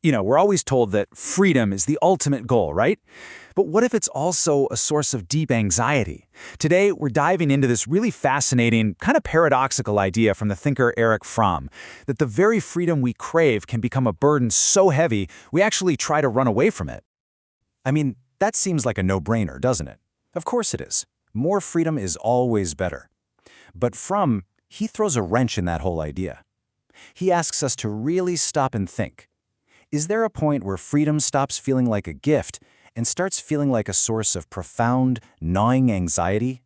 We're always told that freedom is the ultimate goal, right? But what if it's also a source of deep anxiety? Today, we're diving into this really fascinating, kind of paradoxical idea from the thinker Erich Fromm, that the very freedom we crave can become a burden so heavy we actually try to run away from it. I mean, that seems like a no-brainer, doesn't it? Of course it is. More freedom is always better. But Fromm, he throws a wrench in that whole idea. He asks us to really stop and think. Is there a point where freedom stops feeling like a gift and starts feeling like a source of profound, gnawing anxiety?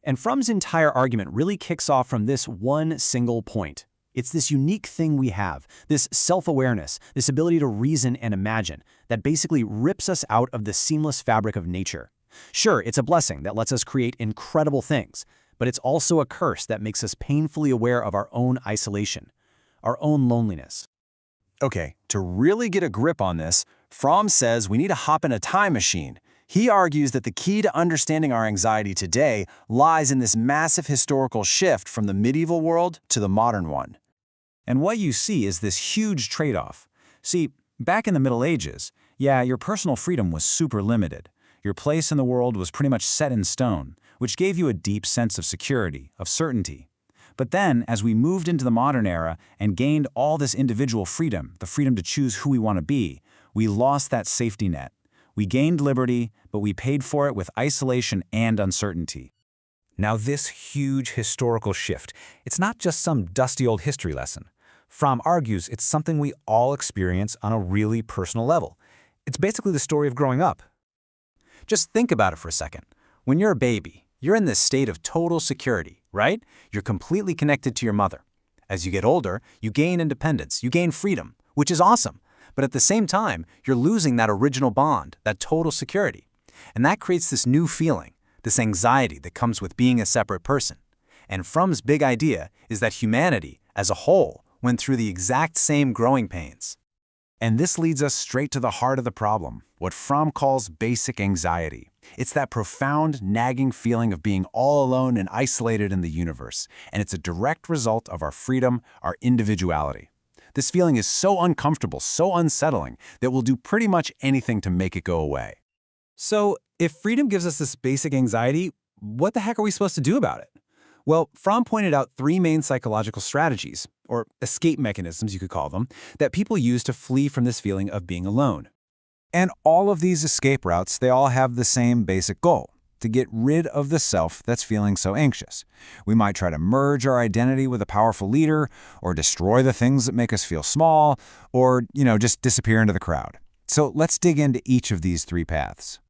And Fromm's entire argument really kicks off from this one single point. It's this unique thing we have, this self-awareness, this ability to reason and imagine, that basically rips us out of the seamless fabric of nature. Sure, it's a blessing that lets us create incredible things, but it's also a curse that makes us painfully aware of our own isolation, our own loneliness. Okay, to really get a grip on this, Fromm says we need to hop in a time machine. He argues that the key to understanding our anxiety today lies in this massive historical shift from the medieval world to the modern one. And what you see is this huge trade-off. See, back in the Middle Ages, your personal freedom was super limited. Your place in the world was pretty much set in stone, which gave you a deep sense of security, of certainty. But then, as we moved into the modern era and gained all this individual freedom, the freedom to choose who we want to be, we lost that safety net. We gained liberty, but we paid for it with isolation and uncertainty. Now this huge historical shift, it's not just some dusty old history lesson. Fromm argues it's something we all experience on a really personal level. It's basically the story of growing up. Just think about it for a second. When you're a baby, you're in this state of total security, right? You're completely connected to your mother. As you get older, you gain independence, you gain freedom, which is awesome. But at the same time, you're losing that original bond, that total security. And that creates this new feeling, this anxiety that comes with being a separate person. And Fromm's big idea is that humanity, as a whole, went through the exact same growing pains. And this leads us straight to the heart of the problem, what Fromm calls basic anxiety. It's that profound, nagging feeling of being all alone and isolated in the universe, and it's a direct result of our freedom, our individuality. This feeling is so uncomfortable, so unsettling, that we'll do pretty much anything to make it go away. So, if freedom gives us this basic anxiety, what the heck are we supposed to do about it? Well, Fromm pointed out three main psychological strategies, or escape mechanisms you could call them, that people use to flee from this feeling of being alone. And all of these escape routes, they all have the same basic goal: to get rid of the self that's feeling so anxious. We might try to merge our identity with a powerful leader, or destroy the things that make us feel small, or, just disappear into the crowd. So let's dig into each of these three paths.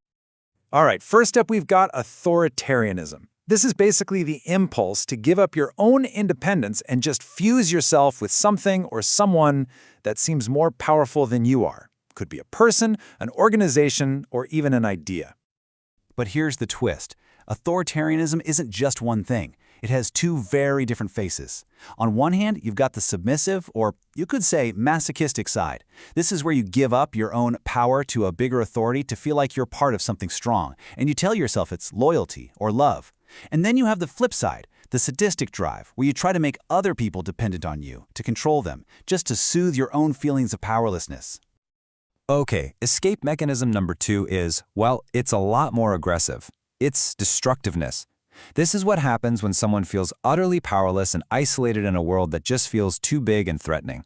All right, first up, we've got authoritarianism. This is basically the impulse to give up your own independence and just fuse yourself with something or someone that seems more powerful than you are. Could be a person, an organization, or even an idea. But here's the twist. Authoritarianism isn't just one thing. It has two very different faces. On one hand, you've got the submissive, or you could say masochistic side. This is where you give up your own power to a bigger authority to feel like you're part of something strong, and you tell yourself it's loyalty or love. And then you have the flip side, the sadistic drive, where you try to make other people dependent on you, to control them, just to soothe your own feelings of powerlessness. Okay, escape mechanism number 2 is, well, it's a lot more aggressive. It's destructiveness. This is what happens when someone feels utterly powerless and isolated in a world that just feels too big and threatening.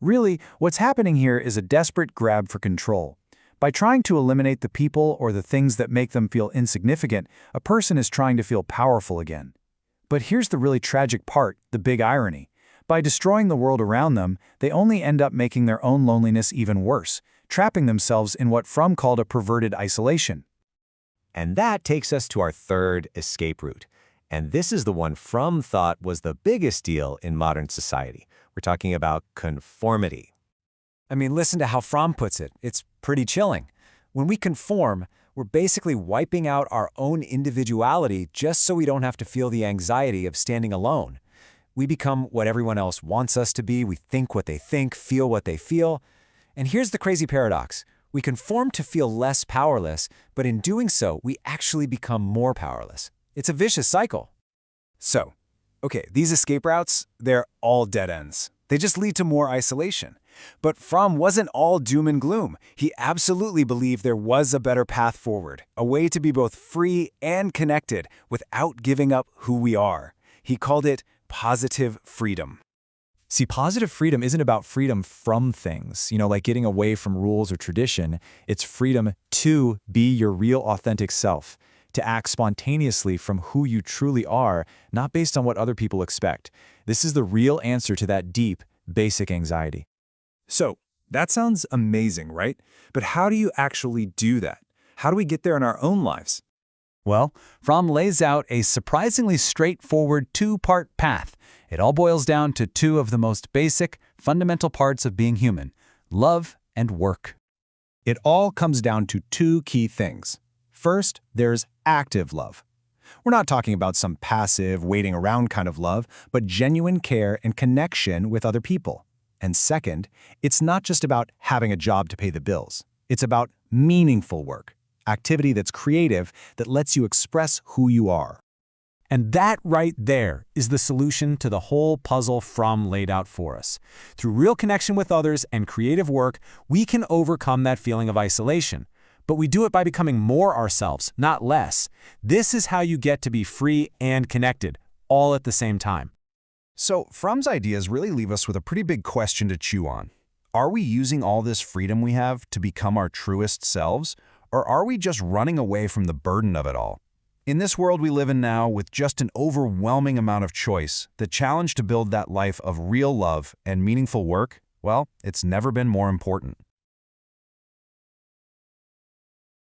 Really, what's happening here is a desperate grab for control. By trying to eliminate the people or the things that make them feel insignificant, a person is trying to feel powerful again. But here's the really tragic part, the big irony. By destroying the world around them, they only end up making their own loneliness even worse, trapping themselves in what Fromm called a perverted isolation. And that takes us to our third escape route. And this is the one Fromm thought was the biggest deal in modern society. We're talking about conformity. I mean, listen to how Fromm puts it. It's pretty chilling. When we conform, we're basically wiping out our own individuality just so we don't have to feel the anxiety of standing alone. We become what everyone else wants us to be. We think what they think, feel what they feel. And here's the crazy paradox. We conform to feel less powerless, but in doing so, we actually become more powerless. It's a vicious cycle. So, okay, these escape routes, they're all dead ends. They just lead to more isolation. But Fromm wasn't all doom and gloom. He absolutely believed there was a better path forward, a way to be both free and connected without giving up who we are. He called it positive freedom. See, positive freedom isn't about freedom from things, like getting away from rules or tradition. It's freedom to be your real authentic self, to act spontaneously from who you truly are, not based on what other people expect. This is the real answer to that deep, basic anxiety. So, that sounds amazing, right? But how do you actually do that? How do we get there in our own lives? Well, Fromm lays out a surprisingly straightforward two-part path. It all boils down to two of the most basic, fundamental parts of being human: love and work. It all comes down to two key things. First, there's active love. We're not talking about some passive, waiting around kind of love, but genuine care and connection with other people. And second, it's not just about having a job to pay the bills. It's about meaningful work, activity that's creative, that lets you express who you are. And that right there is the solution to the whole puzzle Fromm laid out for us. Through real connection with others and creative work, we can overcome that feeling of isolation. But we do it by becoming more ourselves, not less. This is how you get to be free and connected, all at the same time. So, Fromm's ideas really leave us with a pretty big question to chew on. Are we using all this freedom we have to become our truest selves, or are we just running away from the burden of it all? In this world we live in now, with just an overwhelming amount of choice, the challenge to build that life of real love and meaningful work, well, it's never been more important.